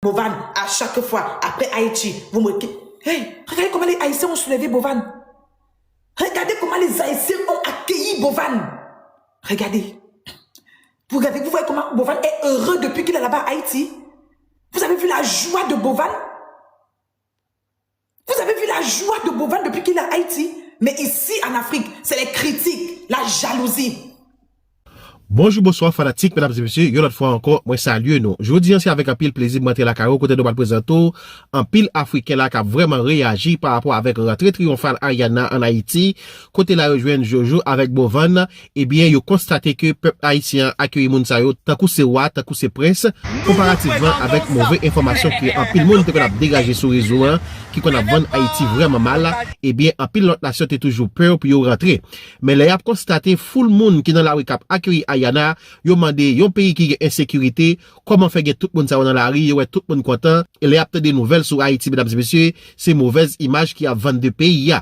Bovan, à chaque fois, après Haïti, vous me dites, hey, regardez comment les Haïtiens ont soulevé Bovan. Regardez comment les Haïtiens ont accueilli Bovan. Regardez. Vous voyez comment Bovan est heureux depuis qu'il est là-bas à Haïti. Vous avez vu la joie de Bovan? Vous avez vu la joie de Bovan depuis qu'il est à Haïti? Mais ici, en Afrique, c'est les critiques, la jalousie. Bonjour, bonsoir, fanatiques, mesdames et messieurs. Une autre fois encore, moi salue nous. Je vous dis ainsi avec un pile plaisir de monter la carrière, côté de nous présenter un pile africain là qui a vraiment réagi par rapport avec rentrée triomphale Ariana en Haïti. Côté la rejoindre Jojo avec Bovan, eh bien, ils ont constaté que peuple haïtien accueille moun sa yo, tant coup c'est roi, tant coup c'est prince, comparativement avec mauvaise information qui en pile monde qu'on a dégagé sur réseau, qui qu'on a vendu Haïti vraiment mal, eh bien, en pile l'autre nation est toujours peur pour y rentrer. Mais là, il a constaté full monde qui dans la rue cap accueille Ayana, yo mande yon pays qui est insécurité, comment faire tout le monde dans la rue, ouais tout le monde content, et les apte des nouvelles sur Haïti, mesdames et messieurs, c'est mauvaise image qui a vendu de pays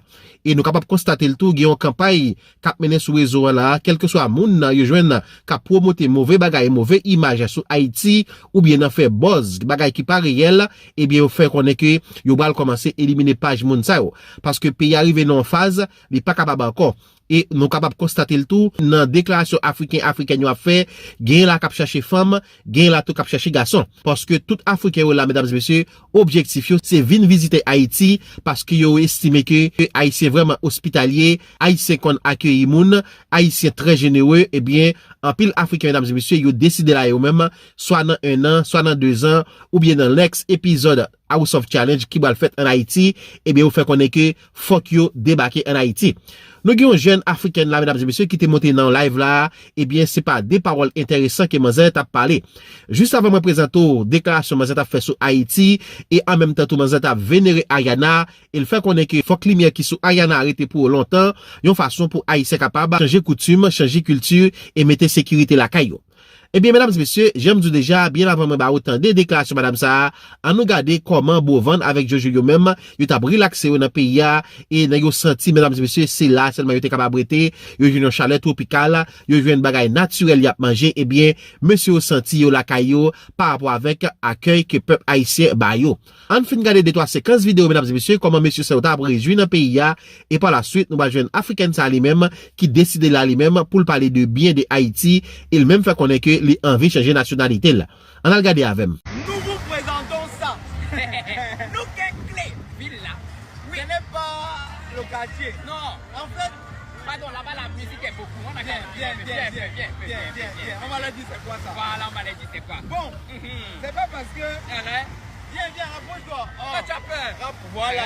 et nous capable constater le tout, il y a une campagne qui a mené sur réseau là, quel que soit moun yo joine qui a promoté mauvais bagay, mauvais image sur Haïti ou bien en fait buzz, bagay qui pas réel, et bien au fait qu'on est que yo va commencer éliminer page moun sa yo, parce que pays arrivé dans phase, il pas capable encore. Et nous capables de constater le tout dans déclaration africaine a fait gain la cap chercher femme gain la tout cap chercher garçon parce que tout africain là mesdames et messieurs objectif c'est venir visiter Haïti parce que yo estimé que haïtien vraiment hospitalier haïtien qu'on accueille moun haïtien très généreux et bien en pile africain mesdames et messieurs yo décidé là eux même soit dans 1 an soit dans 2 ans ou bien dans l'ex épisode House of Challenge qui va le faire en Haïti et bien vous fait connaître que fuck yo débarquer en Haïti. Nous avons un jeune africain là, mesdames et messieurs, qui était monté dans le live là, eh bien, c'est pas des paroles intéressantes que Manzet a parlé. Juste avant de me présenter, déclaration Manzet a fait sur Haïti, et en même temps, tout Manzet a vénéré Ayana, il fait qu'on est que faut que lumière qui sous Ayana arrêté pour longtemps, une façon pour Haïtien capable changer coutume, changer culture, et mettre sécurité la caillou. Eh bien, mesdames et messieurs, j'aime dire déjà, bien avant de autant des déclarations, madame ça, à nous regarder comment Bovan avec Jojo yo même, yo t'a relaxé dans le pays, et n'a yo senti, mesdames et messieurs, c'est là, seulement yo t'es capable de yo joué un chalet tropical, yo joué une bagaille naturelle y a manger, eh bien, monsieur yo senti yo la caillou, par rapport avec accueil que peuple haïtien ba yo. En fin de regarder des 3 séquences vidéo, mesdames et messieurs, comment monsieur ça t'a réjoui dans le pays, et par la suite, nous va jouer un africain ça lui-même, qui décide là lui-même, pour parler de bien de Haïti, il même fait connaître que les envie de changer nationalité là. On a regardé avec. Nous vous présentons ça. Nous quelle clé ville là. Oui. Ce n'est pas le quartier. Non. En fait, pardon, là-bas la musique est beaucoup. On a bien. On va leur dire c'est quoi ça. Voilà, on va leur dire c'est quoi. Bon, c'est pas parce que. Viens, rapproche-toi. Oh. Tu as peur. Voilà.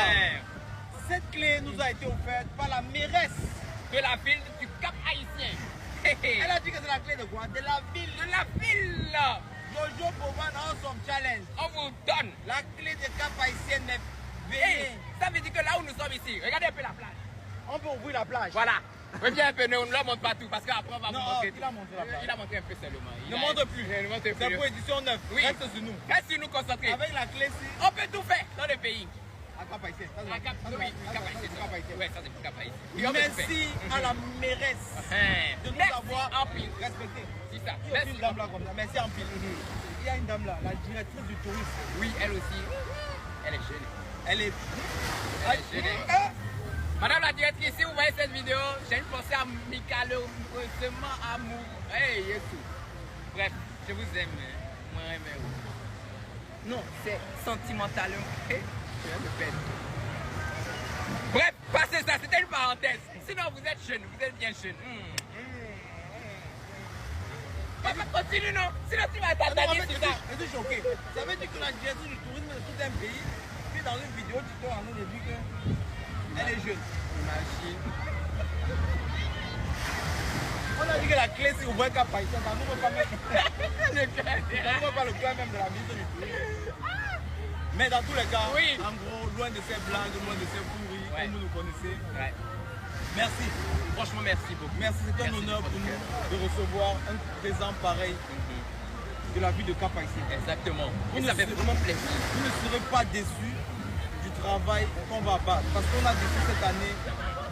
Cette clé nous a été offerte par la mairesse de la ville du Cap Haïtien. Elle a dit que c'est la clé de quoi? De la ville. De la ville. Jojo Bovan House of Challenge. On vous donne la clé de Cap Haïtien. Hey, ça veut dire que là où nous sommes ici, regardez un peu la plage. On peut ouvrir la plage. Voilà. Reviens un peu, on ne la montre pas tout parce qu'après on va vous montrer. Il a montré la plage. Il a montré un peu seulement. Ne montre plus. C'est pour édition 9. Oui. Reste sur nous. Reste sur nous concentrés. Avec la clé, si. On peut tout faire dans le pays. Merci à la mairesse de nous avoir respecté. C'est ça. Merci une dame là comme ça. Merci en pile. Il y a une dame là, la directrice du tourisme. Oui, elle aussi. Elle est jeune. Elle est jeune. Madame la directrice, si vous voyez cette vidéo, j'ai une pensée amicalement amour. Hey, Yesu. Bref, je vous aime. Moi, non, c'est sentimentalement. Bref, passez ça, c'était une parenthèse. Sinon, vous êtes jeune, vous êtes bien jeune. Continue, non? Sinon, tu vas t'attaquer sur ça. Je suis choqué. Ça veut dire que la directrice du tourisme de tout un pays, puis dans une vidéo, tu t'es en train de dire qu'elle est jeune. Imagine. On a dit que la clé, c'est au moins Cap Haïtien. Ça ne veut pas mettre le clan même de la ministre du tourisme. Mais dans tous les cas, oui. En gros, loin de ces blagues, loin de ces pourris, comme vous nous connaissez. Ouais. Merci. Franchement, merci beaucoup. Merci, c'est un honneur pour nous de recevoir un présent pareil de la ville de Cap Haïtien. Exactement. Et ça fait vraiment plaisir. Vous ne serez pas déçus du travail qu'on va battre. Parce qu'on a décidé cette année,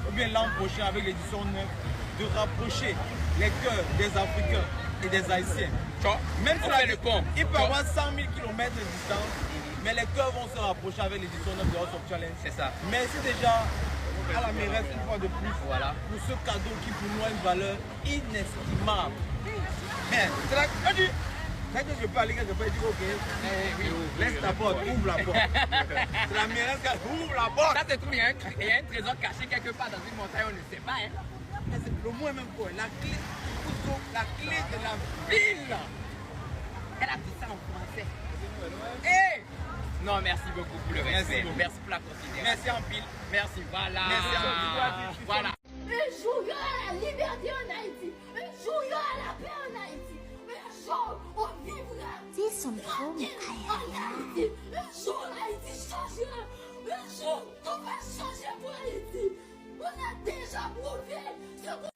ou bien l'an prochain avec l'édition 9, de rapprocher les cœurs des Africains et des Haïtiens. Même si il peut y avoir 100 000 km de distance, Mais les cœurs vont se rapprocher avec l'édition 9 de House of Challenge. C'est ça. Merci déjà à la mairesse une fois de plus pour ce cadeau qui pour nous a une valeur inestimable. C'est là que je peux aller quelque part et dire ok, laisse ta porte, ouvre la porte. C'est la mairesse qui ouvre la porte. Ça c'est tout, il y a un trésor caché quelque part dans une montagne, on ne sait pas. Hein. Mais c'est le moins même quoi, la clé de la ville. Elle a dit ça en français. Hey! Non, merci beaucoup pour le respect. Merci pour la considération. Merci en pile. Merci, voilà. Merci en pile. Voilà. Un jour, il y aura la liberté en Haïti. Un jour, il y aura la paix en Haïti. Un jour, on vivra. Tranquille en Haïti. Un jour, l'Haïti changera. Un jour, tout va changer pour Haïti. On a déjà prouvé ce qu'on...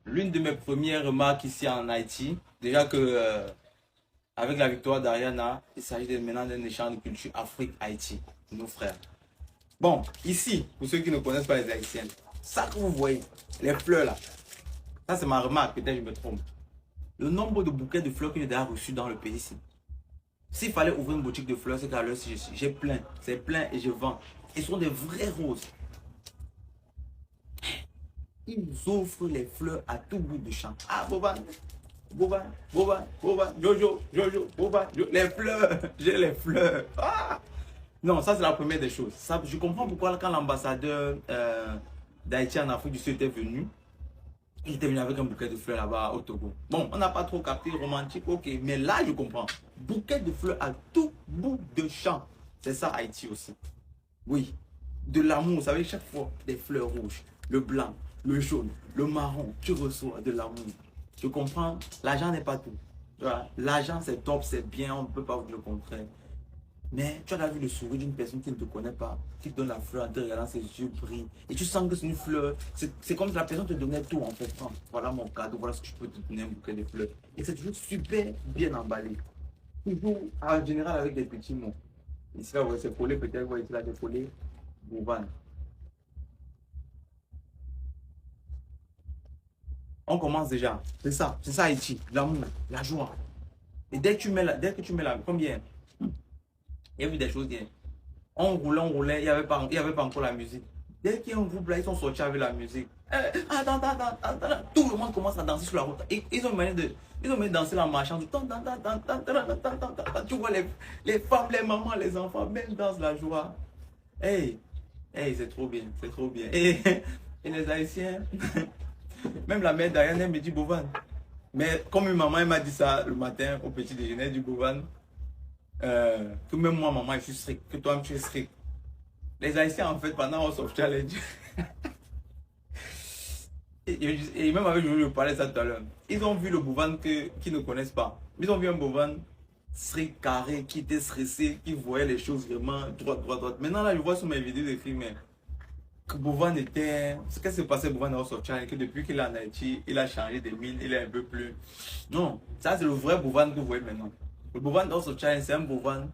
L'une de mes premières remarques ici en Haïti, déjà que avec la victoire d'Ariana, il s'agit maintenant d'un échange de culture Afrique-Haïti, nos frères. Bon, ici, pour ceux qui ne connaissent pas les Haïtiennes, ça que vous voyez, les fleurs là, ça c'est ma remarque, peut-être je me trompe. Le nombre de bouquets de fleurs que j'ai déjà reçus dans le pays ici. S'il fallait ouvrir une boutique de fleurs, c'est qu'à l'heure si je suis, j'ai plein, c'est plein et je vends. Et ce sont des vraies roses. Ils offrent les fleurs à tout bout de champ. Ah, Boban, Jojo, Boban, les fleurs, j'ai les fleurs. Ah! Non, ça c'est la première des choses. Ça, je comprends pourquoi quand l'ambassadeur d'Haïti en Afrique du Sud était venu, il était venu avec un bouquet de fleurs là-bas au Togo. Bon, on n'a pas trop capté romantique, ok, mais là je comprends. Bouquet de fleurs à tout bout de champ. C'est ça Haïti aussi. Oui, de l'amour, vous savez, chaque fois, des fleurs rouges, le blanc, le jaune, le marron, tu reçois de l'amour. Je comprends, l'argent n'est pas tout. L'argent c'est top, c'est bien, on ne peut pas vous dire le contraire. Mais tu as vu le sourire d'une personne qui ne te connaît pas, qui te donne la fleur en te regardant, ses yeux brillent. Et tu sens que c'est une fleur. C'est comme si la personne te donnait tout en fait. Voilà mon cadeau, voilà ce que je peux te donner, un bouquet de fleurs. Et c'est toujours super bien emballé. Toujours en général avec des petits mots. Ici là, vous voyez, c'est collé peut-être, vous voyez, là, c'est collé. Boban. On commence déjà. C'est ça Haïti. L'amour, la joie. Et dès que tu mets la, combien? Il y a eu des choses bien. On roulait, il n'y avait pas encore la musique. Dès qu'il y a un groupe là, ils sont sortis avec la musique. Attends, tout le monde commence à danser sur la route. Et ils ont une manière de danser en marchant. Tu vois les femmes, les mamans, les enfants, même dansent la joie. Hey, c'est trop bien, c'est trop bien. Et les Haïtiens, même la mère d'Ariane, elle me dit Bovan. Mais comme une maman, elle m'a dit ça le matin au petit déjeuner du Bovan. Que même moi, maman, je suis strict, que toi, tu es strict. Les Haïtiens, en fait, pendant House of Challenge, et même avec Jojo, je parlais ça tout à l'heure, ils ont vu le Bovan qu'ils ne connaissent pas. Ils ont vu un Bovan strict, carré, qui était stressé, qui voyait les choses vraiment droite. Maintenant, là, je vois sur mes vidéos de films que Bovan était... Ce qui s'est passé Bovan dans House of Challenge, que depuis qu'il est en Haïti, il a changé de mine, il est un peu plus... Non, ça, c'est le vrai Bovan que vous voyez maintenant. Le Bovan dans ce challenge, c'est un Bovan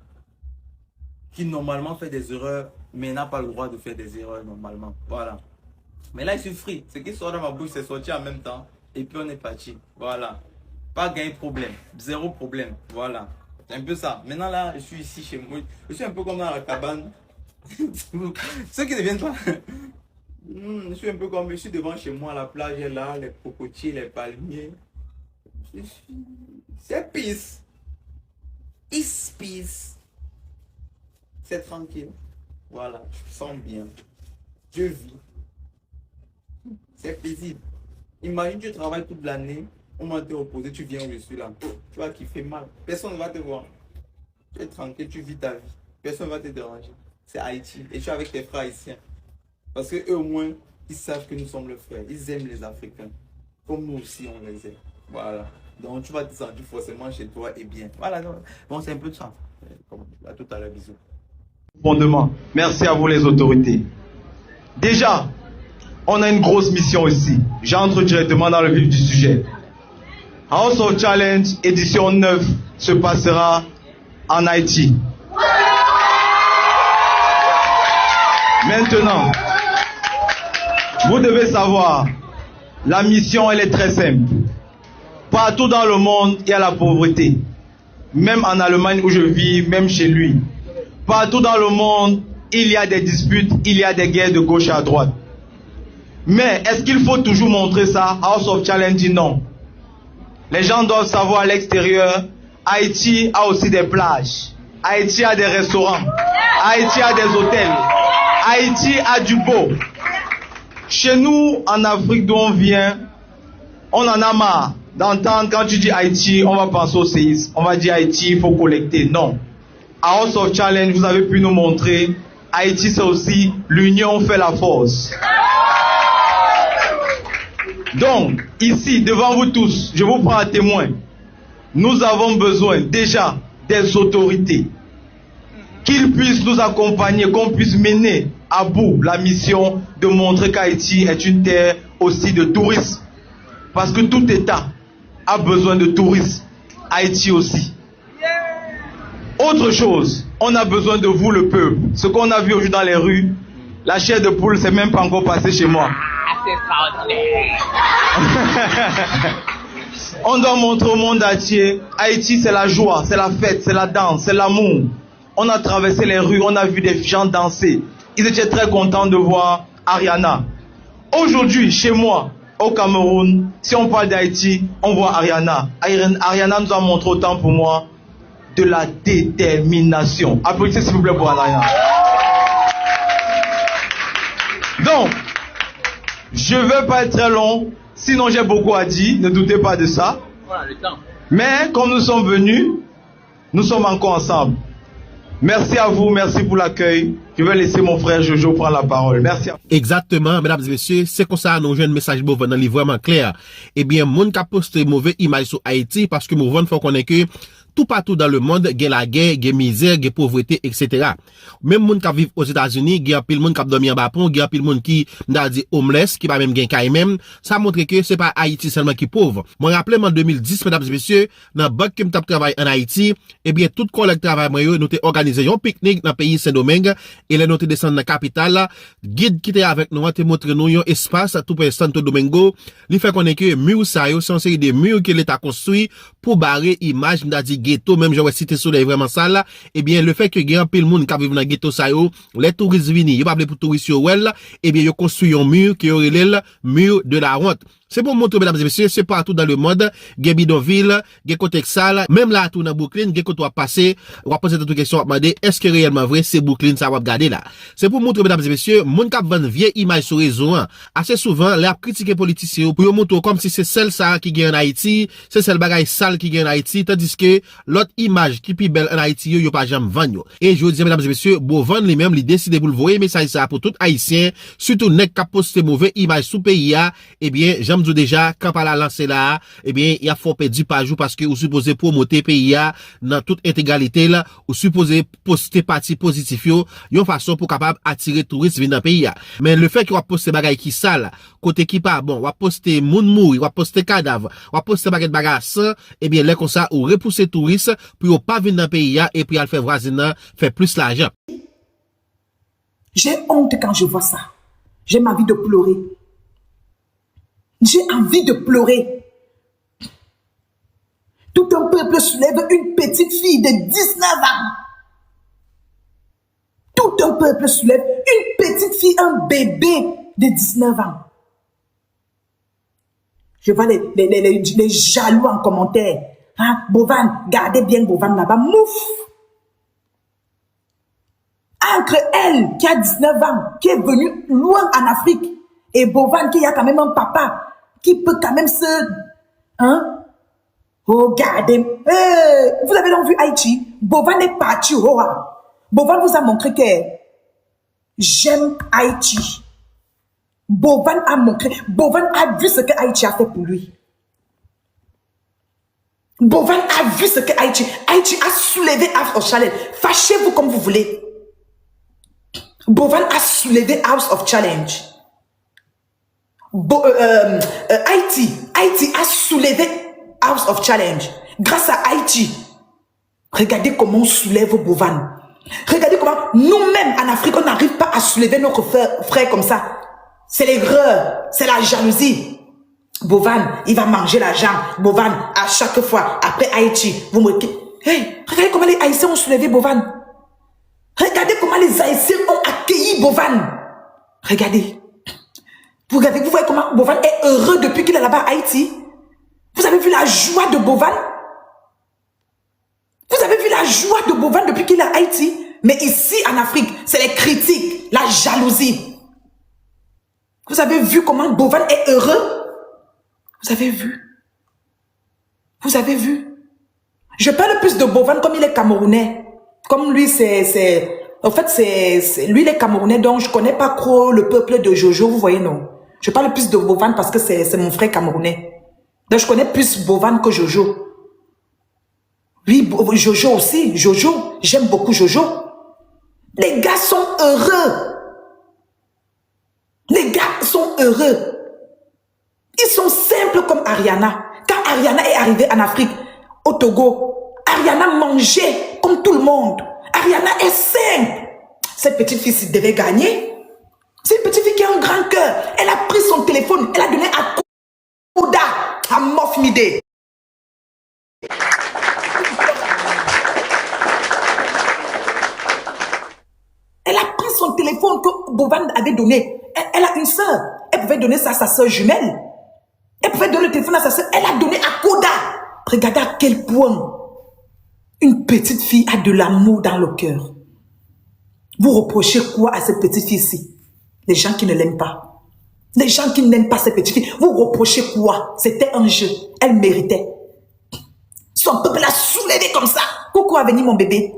qui normalement fait des erreurs, mais n'a pas le droit de faire des erreurs normalement. Voilà. Mais là, il suis free. Ce qui sort dans ma bouche, c'est sorti en même temps. Et puis on est parti. Voilà. Pas gagner problème. Zéro problème. Voilà. C'est un peu ça. Maintenant là, je suis ici chez moi. Je suis un peu comme dans la cabane. Ceux qui ne viennent pas. Je suis un peu comme, je suis devant chez moi, la plage est là, les cocotiers, les palmiers. C'est peace. It's peace. C'est tranquille. Voilà, je sens bien. Je vis. C'est paisible. Imagine, tu travailles toute l'année, on va te reposer, tu viens où je suis là. Tu vas kiffer mal. Personne ne va te voir. Tu es tranquille, tu vis ta vie. Personne ne va te déranger. C'est Haïti. Et tu es avec tes frères haïtiens. Parce qu'eux au moins, ils savent que nous sommes leurs frères. Ils aiment les Africains. Comme nous aussi, on les aime. Voilà. Donc tu vas te sentir forcément chez toi et bien. Voilà. Bon, c'est un peu de ça. À tout à l'heure, bisous. Fondement. Merci à vous les autorités. Déjà, on a une grosse mission ici. J'entre directement dans le vif du sujet. House of Challenge édition 9 se passera en Haïti. Maintenant, vous devez savoir, la mission elle est très simple. Partout dans le monde, il y a la pauvreté. Même en Allemagne où je vis, même chez lui. Partout dans le monde, il y a des disputes, il y a des guerres de gauche à droite. Mais est-ce qu'il faut toujours montrer ça? House of Challenge dit non. Les gens doivent savoir à l'extérieur, Haïti a aussi des plages. Haïti a des restaurants. Haïti a des hôtels. Haïti a du beau. Chez nous, en Afrique d'où on vient, on en a marre d'entendre quand tu dis Haïti, on va penser au séisme. On va dire Haïti, il faut collecter. Non. À House of Challenge, vous avez pu nous montrer, Haïti c'est aussi l'union fait la force. Donc, ici, devant vous tous, je vous prends à témoin. Nous avons besoin déjà des autorités. Qu'ils puissent nous accompagner, qu'on puisse mener à bout la mission de montrer qu'Haïti est une terre aussi de tourisme. Parce que tout État a besoin de tourisme. Haïti aussi. Autre chose, on a besoin de vous le peuple. Ce qu'on a vu aujourd'hui dans les rues, la chair de poule, c'est même pas encore passé chez moi. On doit montrer au monde entier, Haïti c'est la joie, c'est la fête, c'est la danse, c'est l'amour. On a traversé les rues, on a vu des gens danser. Ils étaient très contents de voir Ariana. Aujourd'hui, chez moi, au Cameroun, si on parle d'Haïti, on voit Ariana. Ariana nous a montré autant pour moi de la détermination. Applaudissez s'il vous plaît pour Ariana. Donc, je ne vais pas être très long, sinon j'ai beaucoup à dire, ne doutez pas de ça. Voilà le temps. Mais comme nous sommes venus, nous sommes encore ensemble. Merci à vous, merci pour l'accueil. Je vais laisser mon frère Jojo prendre la parole. Merci à vous. Exactement, mesdames et messieurs, c'est comme ça nous joue un message dans le livre vraiment clair. Eh bien, moun ka poste mauvais image sur Haïti parce que moun faut connaître que tout partout dans le monde, il y a la guerre, il y a misère, il y a pauvreté, etc. Même moun qui vivent aux États-Unis, il y a pile moun qui dormi en bas pont, il y a pile moun qui n'a dit homeless, qui pas même gain kay même. Ça montre que c'est pas Haïti seulement qui pauvre. Moi rappelle en 2010, mesdames et messieurs, dans banque qui m'tap travail en Haïti, eh bien tout collègue travail moi nous t'ai organisé un pique-nique dans pays Saint-Domingue et les nous t'ai descendre dans capitale, guide qui était avec nous, te montre nous un espace tout près Santo Domingo, li fait connaître que mur ça yo sont série de murs que l'État construit pour barrer image m'ta dit ghetto, même j'aurais cité soleil vraiment ça là, eh bien le fait que grand pile monde qui vivent dans ghetto ça yo, les touristes viennent, yo pas pour touristes yo well, eh bien yo construit un mur qui aurait le mur de la honte. C'est pour montrer, mesdames et messieurs, c'est partout dans le monde, gen bidonville, gen côté sale, même là, tout dans Brooklyn, gen côté passer, on va poser toute question, demander, est-ce que réellement vrai, c'est Brooklyn, ça va regarder là. C'est pour montrer, mesdames et messieurs, moun kap vend vieille image sur réseau, assez souvent, les critiquer politiciens, pour montrer comme si c'est celle ça qui gagne en Haïti, c'est celle bagaille sale qui gagne en Haïti, tandis que l'autre image qui plus belle en Haïti, yo pas jamais vendre. Et je vous dis, mesdames et messieurs, bon vendre lui-même, il décide pour le voyer message ça pour tout haïtien, surtout nek kap poste mauvais image sous pays, eh bien, j'aime déjà, quand par la lancer là, eh bien, il y a fort perdu par jour parce que vous supposez promoter pays dans toute intégralité là, vous supposez poster parti positif yo, yon façon pour capable attirer touristes venir dans pays. Mais le fait qu'on va poster bagay qui sale, côté qui pas bon, on va poster moun mouri, on va poster cadavre, on va poster bagay sang, eh bien, là comme ça, ou repousser touristes pour pas venir dans pays et puis al faire voisin, faire plus l'argent. J'ai honte quand je vois ça. J'ai envie de pleurer. J'ai envie de pleurer. Tout un peuple soulève une petite fille de 19 ans. Tout un peuple soulève une petite fille, un bébé de 19 ans. Je vois les jaloux en commentaire. Hein? Bovan, gardez bien Bovan là-bas. Mouf! Entre elle, qui a 19 ans, qui est venue loin en Afrique, et Bovan, qui a quand même un papa, qui peut quand même se... Hein? Regardez. Vous avez donc vu Haïti? Bovan est parti. Bovan vous a montré que j'aime Haïti. Bovan a montré. Bovan a vu ce que Haïti a fait pour lui. Bovan a vu ce que Haïti a soulevé House of Challenge. Fâchez-vous comme vous voulez. Bovan a soulevé House of Challenge. Haïti a soulevé House of Challenge. Grâce à Haïti, regardez comment on soulève Bovan. Regardez comment nous-mêmes en Afrique, on n'arrive pas à soulever notre frère comme ça. C'est l'aigreur, c'est la jalousie. Bovan, il va manger la jambe. Bovan, à chaque fois, après Haïti, vous me dites, hey, regardez comment les Haïtiens ont soulevé Bovan. Regardez comment les Haïtiens ont accueilli Bovan. Regardez. Vous voyez comment Bovan est heureux depuis qu'il est là-bas à Haïti. Vous avez vu la joie de Bovan? Vous avez vu la joie de Bovan depuis qu'il est à Haïti? Mais ici, en Afrique, c'est les critiques, la jalousie. Vous avez vu comment Bovan est heureux? Vous avez vu? Vous avez vu? Je parle plus de Bovan comme il est camerounais. Comme lui, en fait, lui, il est camerounais, donc je ne connais pas trop le peuple de Jojo, vous voyez, non? Je parle plus de Bovan parce que c'est mon frère camerounais. Donc, je connais plus Bovan que Jojo. Oui, Jojo aussi. Jojo, j'aime beaucoup Jojo. Les gars sont heureux. Les gars sont heureux. Ils sont simples comme Ariana. Quand Ariana est arrivée en Afrique, au Togo, Ariana mangeait comme tout le monde. Ariana est simple. Cette petite fille devait gagner. C'est une petite fille qui a un grand cœur. Elle a pris son téléphone, elle a donné à Koda, à Mofmide. Elle a pris son téléphone que Bovan avait donné. Elle a une soeur. Elle pouvait donner ça à sa soeur jumelle. Elle pouvait donner le téléphone à sa soeur. Elle a donné à Koda. Regardez à quel point une petite fille a de l'amour dans le cœur. Vous reprochez quoi à cette petite fille-ci? Les gens qui ne l'aiment pas. Les gens qui n'aiment pas cette petite fille. Vous reprochez quoi? C'était un jeu. Elle méritait. Son peuple l'a soulevé comme ça. Coucou a venu mon bébé.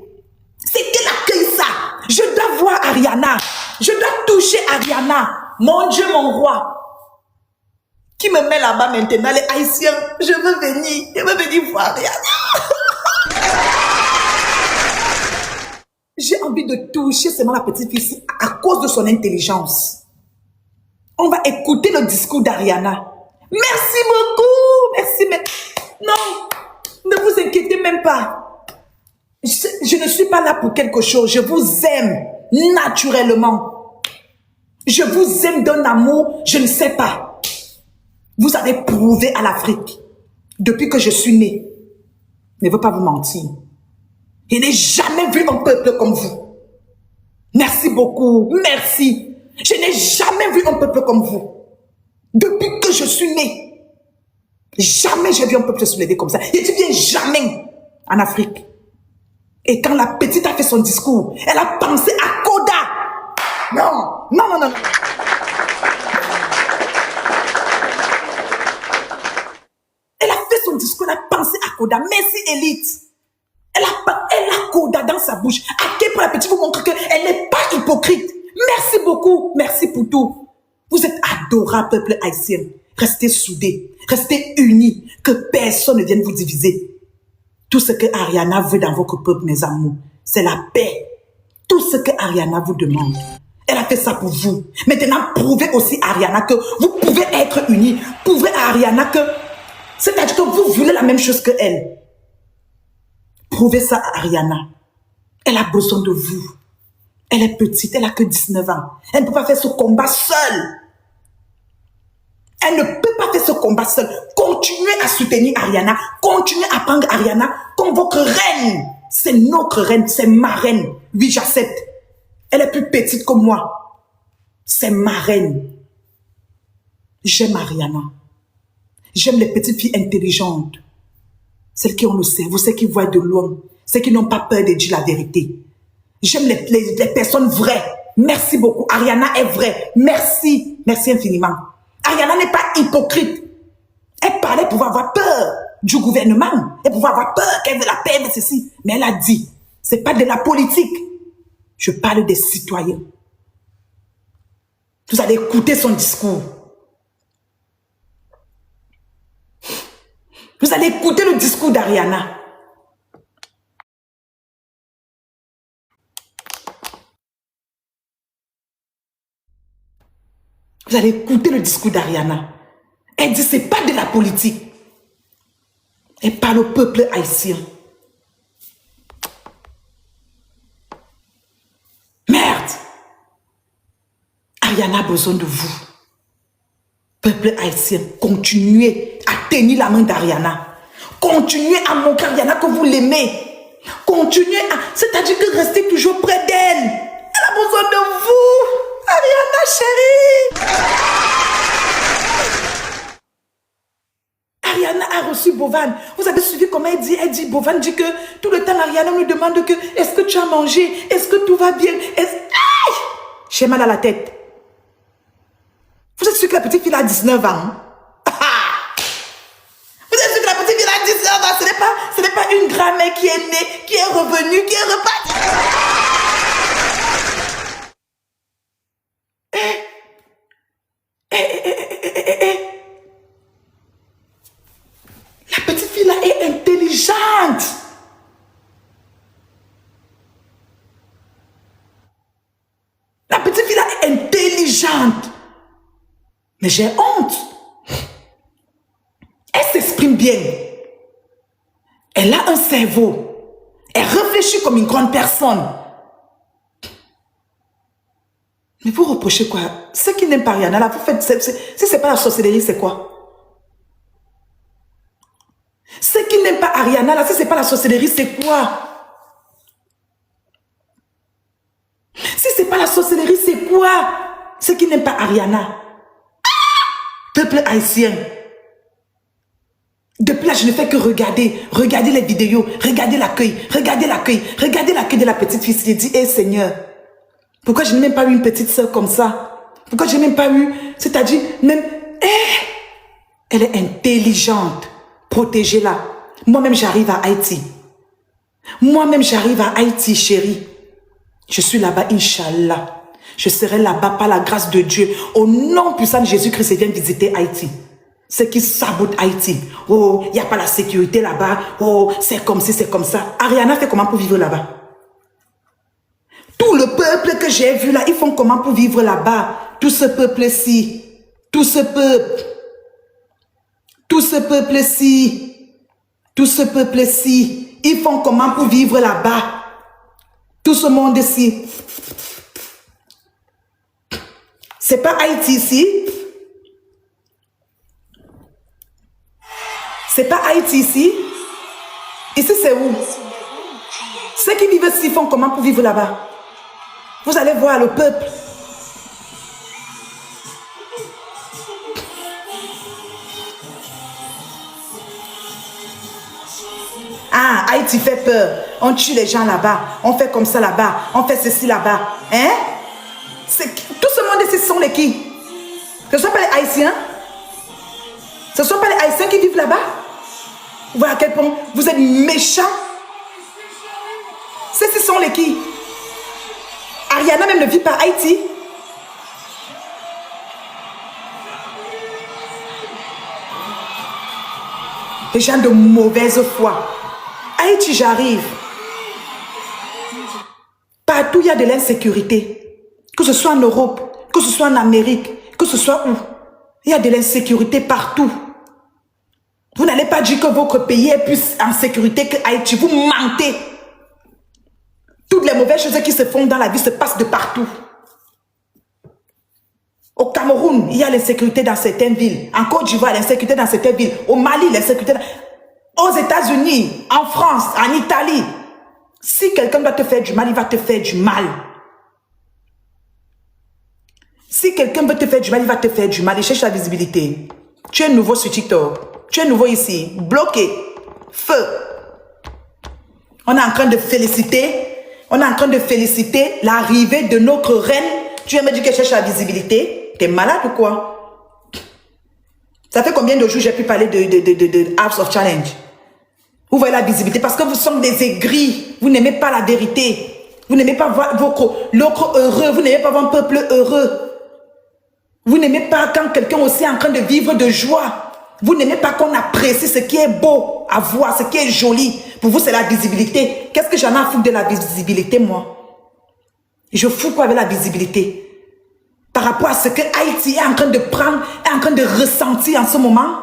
C'était l'accueil ça. Je dois voir Ariana. Je dois toucher Ariana. Mon Dieu, mon roi. Qui me met là-bas maintenant, les Haïtiens. Je veux venir voir Ariana. J'ai envie de toucher seulement la petite fille à cause de son intelligence. On va écouter le discours d'Ariana. Merci beaucoup. Merci, mais non, ne vous inquiétez même pas. Je ne suis pas là pour quelque chose. Je vous aime naturellement. Je vous aime d'un amour, je ne sais pas. Vous avez prouvé à l'Afrique, depuis que je suis née. Je ne veux pas vous mentir. Je n'ai jamais vu un peuple comme vous. Merci beaucoup. Merci. Je n'ai jamais vu un peuple comme vous. Depuis que je suis née. Jamais j'ai vu un peuple se soulever comme ça. Et tu viens jamais en Afrique. Et quand la petite a fait son discours, elle a pensé à Koda. Non, non, non, non. Elle a fait son discours, elle a pensé à Koda. Merci, Élite. Elle a Koda dans sa bouche. À quel point la petite vous montre qu'elle n'est pas hypocrite. Merci beaucoup. Merci pour tout. Vous êtes adorables, peuple haïtien. Restez soudés. Restez unis. Que personne ne vienne vous diviser. Tout ce que Ariana veut dans votre peuple, mes amours, c'est la paix. Tout ce que Ariana vous demande. Elle a fait ça pour vous. Maintenant, prouvez aussi à Ariana que vous pouvez être unis. Prouvez à Ariana que, c'est-à-dire que vous voulez la même chose que elle. Prouvez ça à Ariana. Elle a besoin de vous. Elle est petite, elle a que 19 ans. Elle ne peut pas faire ce combat seule. Elle ne peut pas faire ce combat seule. Continuez à soutenir Ariana. Continuez à prendre Ariana comme votre reine. C'est notre reine, c'est ma reine. Oui, j'accepte. Elle est plus petite que moi. C'est ma reine. J'aime Ariana. J'aime les petites filles intelligentes. Celles qui ont le cerveau, celles qui voient de loin, celles qui n'ont pas peur de dire la vérité. J'aime les personnes vraies. Merci beaucoup. Ariana est vraie. Merci. Merci infiniment. Ariana n'est pas hypocrite. Elle parlait pour avoir peur du gouvernement. Elle pouvait avoir peur qu'elle veut la paix, mais ceci. Mais elle a dit, c'est pas de la politique. Je parle des citoyens. Vous allez écouter son discours. Vous allez écouter le discours d'Ariana. Vous allez écouter le discours d'Ariana. Elle dit, c'est pas de la politique. Elle parle au peuple haïtien. Merde. Ariana a besoin de vous. Peuple haïtien, continuez à tenir la main d'Ariana. Continuez à montrer à Ariana que vous l'aimez. Continuez à... C'est-à-dire que restez toujours près d'elle. Elle a besoin de vous. Ariana, chérie. Ariana a reçu Bovan. Vous avez suivi comment elle dit? Elle dit, Bovan dit que tout le temps, Ariana me demande que est-ce que tu as mangé? Est-ce que tout va bien? Aïe! J'ai mal à la tête. Vous êtes sûr que la petite fille a 19 ans? Hein? Vous êtes sûr que la petite fille a 19 ans? Ce n'est pas une grand-mère qui est née, qui est revenue, qui est repartie. La petite fille là est intelligente. La petite fille là est intelligente. Mais j'ai honte. Elle s'exprime bien. Elle a un cerveau. Elle réfléchit comme une grande personne. Mais vous reprochez quoi? Ceux qui n'aiment pas Ariana, là, vous faites... Si c'est pas la sorcellerie, c'est quoi? Ceux qui n'aiment pas Ariana, là, si c'est pas la sorcellerie, c'est quoi? Si c'est pas la sorcellerie, c'est quoi? Ceux qui n'aiment pas Ariana. Peuple haïtien. Depuis là, je ne fais que regarder les vidéos, regarder l'accueil de la petite fille. Je dis, hé Seigneur, pourquoi je n'ai même pas eu une petite soeur comme ça? Pourquoi je n'ai même pas eu, c'est-à-dire, même, elle est intelligente, protégez-la. Moi-même, j'arrive à Haïti. Moi-même, j'arrive à Haïti, chérie. Je suis là-bas, Inch'Allah. Je serai là-bas par la grâce de Dieu. Au nom puissant de Jésus-Christ, je viens visiter Haïti. Ceux qui sabotent Haïti. Oh, il n'y a pas la sécurité là-bas. Oh, c'est comme ci, c'est comme ça. Ariana fait comment pour vivre là-bas? Tout le peuple que j'ai vu là, ils font comment pour vivre là-bas? Tout ce peuple-ci. Tout ce peuple. Tout ce peuple-ci. Tout ce peuple-ci. Ils font comment pour vivre là-bas? Tout ce monde-ci. C'est pas Haïti ici. C'est pas Haïti ici. Ici c'est où? Ceux qui vivent ici font comment pour vivre là-bas? Vous allez voir le peuple. Ah, Haïti fait peur. On tue les gens là-bas. On fait comme ça là-bas. On fait ceci là-bas. Hein? Tout ce monde ici sont les qui? Ce ne sont pas les Haïtiens? Ce ne sont pas les Haïtiens qui vivent là-bas? Vous voyez à quel point vous êtes méchants? Ceux-ci sont les qui? Ariana même ne vit pas Haïti. Les gens de mauvaise foi. Haïti, j'arrive. Partout, il y a de l'insécurité. Que ce soit en Europe, que ce soit en Amérique, que ce soit où. Il y a de l'insécurité partout. Vous n'allez pas dire que votre pays est plus en sécurité que Haïti. Vous mentez. Toutes les mauvaises choses qui se font dans la vie se passent de partout. Au Cameroun, il y a l'insécurité dans certaines villes. En Côte d'Ivoire, l'insécurité dans certaines villes. Au Mali, l'insécurité. Aux États-Unis, en France, en Italie. Si quelqu'un doit te faire du mal, il va te faire du mal. Si quelqu'un veut te faire du mal, il va te faire du mal. Il cherche la visibilité. Tu es nouveau sur TikTok. Tu es nouveau ici. Bloqué. Feu. On est en train de féliciter. On est en train de féliciter l'arrivée de notre reine. Tu viens me dire qu'elle cherche la visibilité. T'es malade ou quoi? Ça fait combien de jours j'ai pu parler de House of Challenge? Vous voyez la visibilité parce que vous sommes des aigris. Vous n'aimez pas la vérité. Vous n'aimez pas voir l'autre heureux. Vous n'aimez pas voir un peuple heureux. Vous n'aimez pas quand quelqu'un aussi est en train de vivre de joie. Vous n'aimez pas qu'on apprécie ce qui est beau à voir, ce qui est joli. Pour vous, c'est la visibilité. Qu'est-ce que j'en ai à foutre de la visibilité, moi? Je fous quoi avec la visibilité? par rapport à ce que Haïti est en train de prendre, est en train de ressentir en ce moment.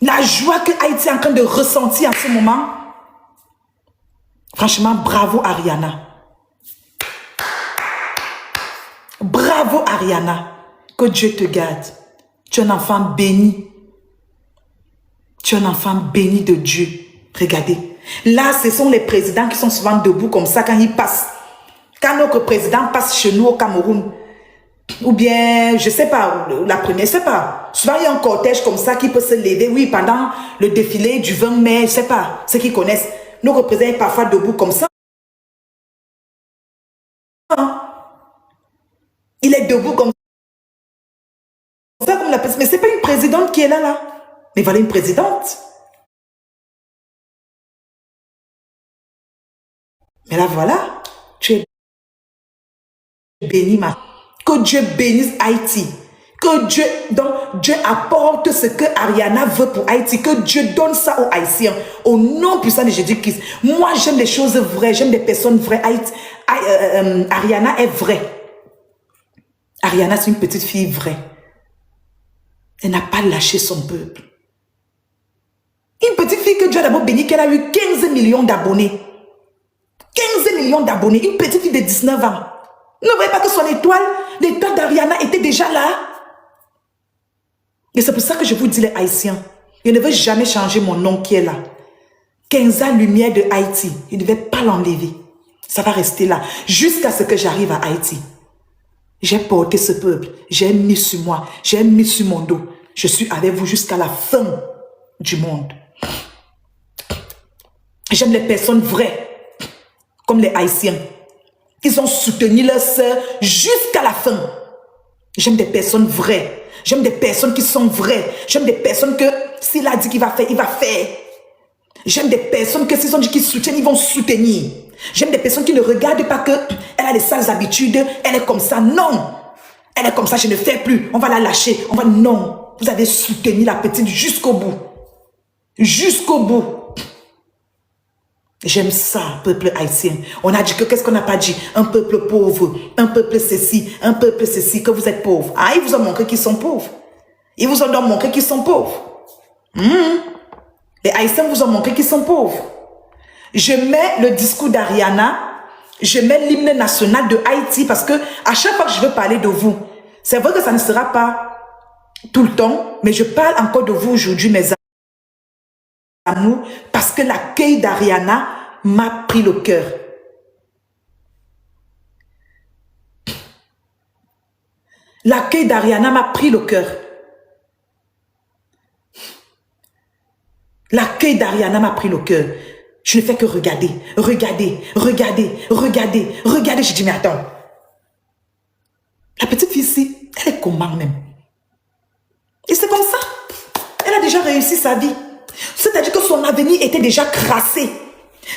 La joie que Haïti est en train de ressentir en ce moment. Franchement, bravo Ariana. Bravo Ariana. Que Dieu te garde. Tu es un enfant béni. Tu es un enfant béni de Dieu. Regardez. Là, ce sont les présidents qui sont souvent debout comme ça quand ils passent. Quand notre président passe chez nous au Cameroun, ou bien, je ne sais pas, la première, je ne sais pas. Souvent, il y a un cortège comme ça qui peut se lever, oui, pendant le défilé du 20 mai, je ne sais pas, ceux qui connaissent. Notre président est parfois debout comme ça. Il est debout comme ça, comme la personne. Mais ce n'est pas une présidente qui est là, là. Mais voilà une présidente. Mais là, voilà, tu es béni, ma. Que Dieu bénisse Haïti. Que Dieu, donc, Dieu apporte ce que Ariana veut pour Haïti. Que Dieu donne ça aux Haïtiens. Au nom puissant de Jésus-Christ. Moi, j'aime les choses vraies. J'aime des personnes vraies. Ariana est vraie. Ariana, c'est une petite fille vraie. Elle n'a pas lâché son peuple. Une petite fille que Dieu a d'abord béni, qu'elle a eu 15 millions d'abonnés. 15 millions d'abonnés. Une petite fille de 19 ans. Ne voyez pas que son étoile, l'étoile d'Ariana était déjà là. Et c'est pour ça que je vous dis les Haïtiens, je ne veux jamais changer mon nom qui est là. 15 ans lumière de Haïti, je ne vais pas l'enlever. Ça va rester là, jusqu'à ce que j'arrive à Haïti. J'ai porté ce peuple, j'ai mis sur moi, j'ai mis sur mon dos. Je suis avec vous jusqu'à la fin du monde. J'aime les personnes vraies, comme les Haïtiens. Ils ont soutenu leur sœur jusqu'à la fin. J'aime des personnes vraies. J'aime des personnes qui sont vraies. J'aime des personnes que s'il a dit qu'il va faire, il va faire. J'aime des personnes que s'ils ont dit qu'ils soutiennent, ils vont soutenir. J'aime des personnes qui ne regardent pas qu'elle a des sales habitudes, elle est comme ça. Non. Elle est comme ça, je ne fais plus. On va la lâcher. On va... Non. Vous avez soutenu la petite jusqu'au bout. Jusqu'au bout. J'aime ça, peuple haïtien. On a dit que, qu'est-ce qu'on n'a pas dit? Un peuple pauvre, un peuple ceci, que vous êtes pauvre. Ah, ils vous ont montré qu'ils sont pauvres. Ils vous ont donc montré qu'ils sont pauvres. Les Haïtiens vous ont montré qu'ils sont pauvres. Je mets le discours d'Ariana, je mets l'hymne national de Haïti parce que à chaque fois que je veux parler de vous, c'est vrai que ça ne sera pas tout le temps, mais je parle encore de vous aujourd'hui, mes amours, parce que l'accueil d'Ariana m'a pris le cœur. L'accueil d'Ariana m'a pris le cœur. L'accueil d'Ariana m'a pris le cœur. Je ne fais que regarder, regarder, regarder, regarder, regarder. Je dis, mais attends. La petite fille ici, elle est comment même? Et c'est comme ça. Elle a déjà réussi sa vie. C'est-à-dire que son avenir était déjà crassé.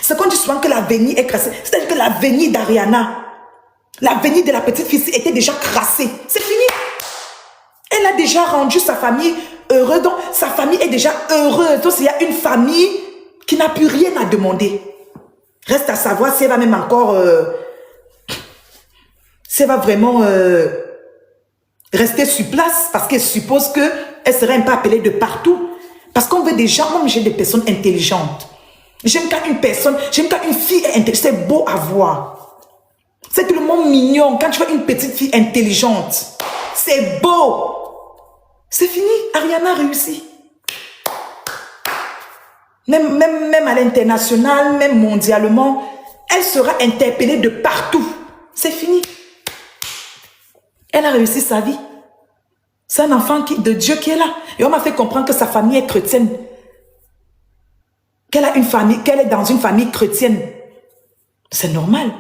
C'est qu'on dit souvent que l'avenir est crassé. C'est-à-dire que l'avenir d'Ariana, l'avenir de la petite fille était déjà crassé. C'est fini. Elle a déjà rendu sa famille heureuse. Donc, sa famille est déjà heureuse. Donc, il y a une famille qui n'a plus rien à demander. Reste à savoir si elle va même encore... si elle va vraiment rester sur place. Parce qu'elle suppose qu'elle serait un peu appelée de partout. Parce qu'on veut des gens, moi j'ai des personnes intelligentes. J'aime quand une personne, j'aime quand une fille est intelligente, c'est beau à voir. C'est tellement mignon quand tu vois une petite fille intelligente. C'est beau. C'est fini, Ariana a réussi. Même à l'international, même mondialement, elle sera interpellée de partout. C'est fini. Elle a réussi sa vie. C'est un enfant de Dieu qui est là. Et on m'a fait comprendre que sa famille est chrétienne. Qu'elle a une famille, qu'elle est dans une famille chrétienne. C'est normal.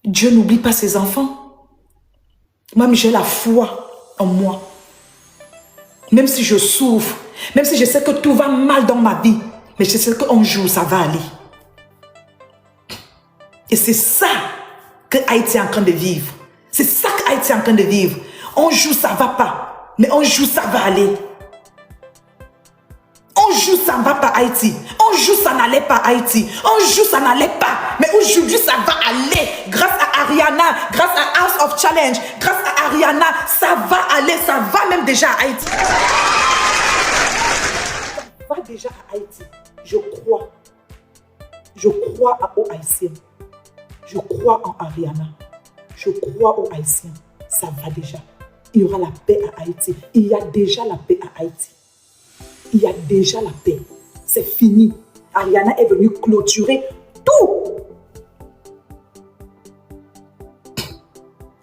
Dieu n'oublie pas ses enfants. Même j'ai la foi en moi. Même si je souffre, même si je sais que tout va mal dans ma vie, mais je sais qu'un jour ça va aller. Et c'est ça que Haïti est en train de vivre. C'est ça que Haïti est en train de vivre. Un jour ça va pas, mais un jour ça va aller. Un Un jour, ça ne va pas Haïti. Un jour, ça n'allait pas Haïti. Un jour, ça n'allait pas. Mais aujourd'hui, ça va aller. Grâce à Ariana, grâce à House of Challenge, grâce à Ariana, ça va aller. Ça va même déjà à Haïti. Ça va déjà à Haïti. Je crois. Je crois aux Haïtiens. Je crois en Ariana. Je crois aux Haïtiens. Ça va déjà. Il y aura la paix à Haïti. Il y a déjà la paix à Haïti. Il y a déjà la paix. C'est fini. Ariana est venue clôturer tout.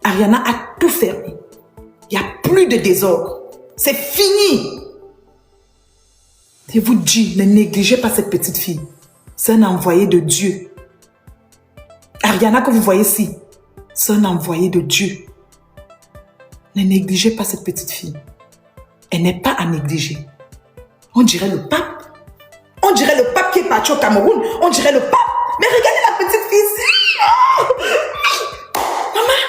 Ariana a tout fermé. Il n'y a plus de désordre. C'est fini. Je vous dis, ne négligez pas cette petite fille. C'est un envoyé de Dieu. Ariana que vous voyez ici, c'est un envoyé de Dieu. Ne négligez pas cette petite fille. Elle n'est pas à négliger. On dirait le pape. On dirait le pape qui est parti au Cameroun. On dirait le pape. Mais regardez la petite fille ici. Oh! Maman.